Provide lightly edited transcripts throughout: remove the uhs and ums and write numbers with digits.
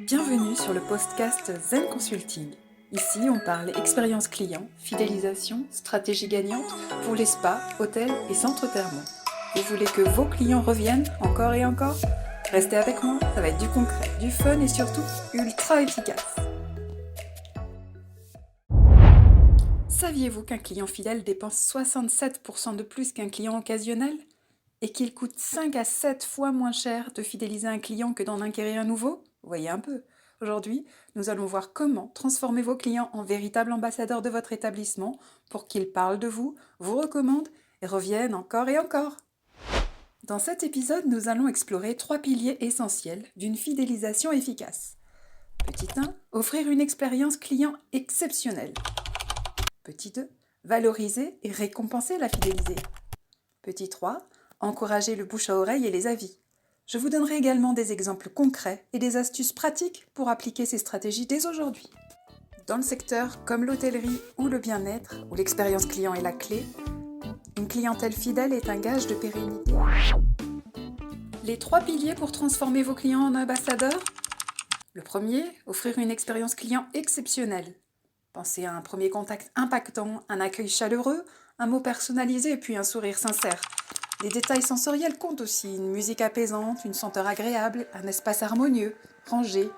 Bienvenue sur le podcast Zen Consulting. Ici, on parle expérience client, fidélisation, stratégie gagnante pour les spas, hôtels et centres thermaux. Vous voulez que vos clients reviennent encore et encore ? Restez avec moi, ça va être du concret, du fun et surtout ultra efficace. Saviez-vous qu'un client fidèle dépense 67% de plus qu'un client occasionnel ? Et qu'il coûte 5 à 7 fois moins cher de fidéliser un client que d'en acquérir un nouveau ? Voyez un peu. Aujourd'hui, nous allons voir comment transformer vos clients en véritables ambassadeurs de votre établissement pour qu'ils parlent de vous, vous recommandent et reviennent encore et encore. Dans cet épisode, nous allons explorer 3 piliers essentiels d'une fidélisation efficace. Petit 1, offrir une expérience client exceptionnelle. Petit 2, valoriser et récompenser la fidélité. Petit 3, encourager le bouche à oreille et les avis. Je vous donnerai également des exemples concrets et des astuces pratiques pour appliquer ces stratégies dès aujourd'hui. Dans le secteur comme l'hôtellerie ou le bien-être, où l'expérience client est la clé, une clientèle fidèle est un gage de pérennité. Les 3 piliers pour transformer vos clients en ambassadeurs. Le premier, offrir une expérience client exceptionnelle. Pensez à un premier contact impactant, un accueil chaleureux, un mot personnalisé et puis un sourire sincère. Les détails sensoriels comptent aussi, une musique apaisante, une senteur agréable, un espace harmonieux, rangé.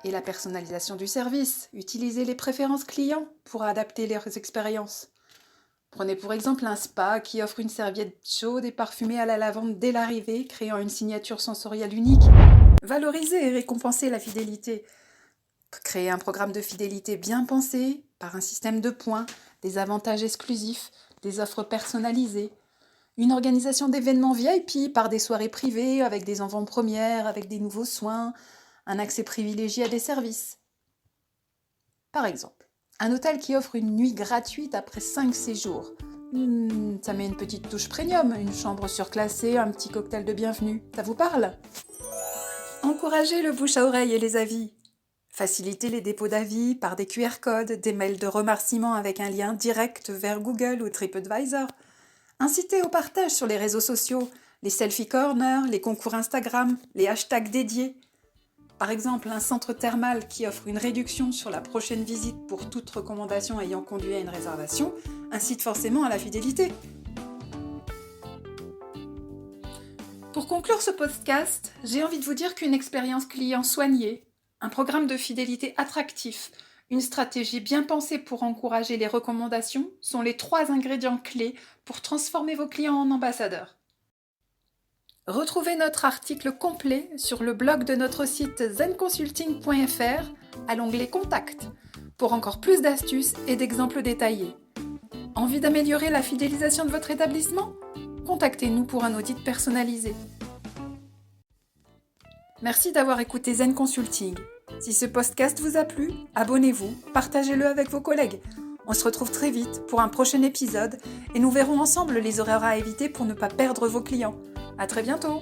Et la personnalisation du service, utilisez les préférences clients pour adapter leurs expériences. Prenez pour exemple un spa qui offre une serviette chaude et parfumée à la lavande dès l'arrivée, créant une signature sensorielle unique. Valorisez et récompensez la fidélité. Créez un programme de fidélité bien pensé, par un système de points, des avantages exclusifs, des offres personnalisées. Une organisation d'événements VIP par des soirées privées avec des avant-premières, avec des nouveaux soins, un accès privilégié à des services. Par exemple, un hôtel qui offre une nuit gratuite après 5 séjours. Ça met une petite touche premium, une chambre surclassée, un petit cocktail de bienvenue. Ça vous parle ? Encouragez le bouche à oreille et les avis. Facilitez les dépôts d'avis par des QR codes, des mails de remerciements avec un lien direct vers Google ou TripAdvisor. Incitez au partage sur les réseaux sociaux, les selfie corners, les concours Instagram, les hashtags dédiés. Par exemple, un centre thermal qui offre une réduction sur la prochaine visite pour toute recommandation ayant conduit à une réservation incite forcément à la fidélité. Pour conclure ce podcast, j'ai envie de vous dire qu'une expérience client soignée, un programme de fidélité attractif, une stratégie bien pensée pour encourager les recommandations sont les 3 ingrédients clés pour transformer vos clients en ambassadeurs. Retrouvez notre article complet sur le blog de notre site zenconsulting.fr à l'onglet Contact pour encore plus d'astuces et d'exemples détaillés. Envie d'améliorer la fidélisation de votre établissement ? Contactez-nous pour un audit personnalisé. Merci d'avoir écouté Zen Consulting. Si ce podcast vous a plu, abonnez-vous, partagez-le avec vos collègues. On se retrouve très vite pour un prochain épisode et nous verrons ensemble les erreurs à éviter pour ne pas perdre vos clients. À très bientôt!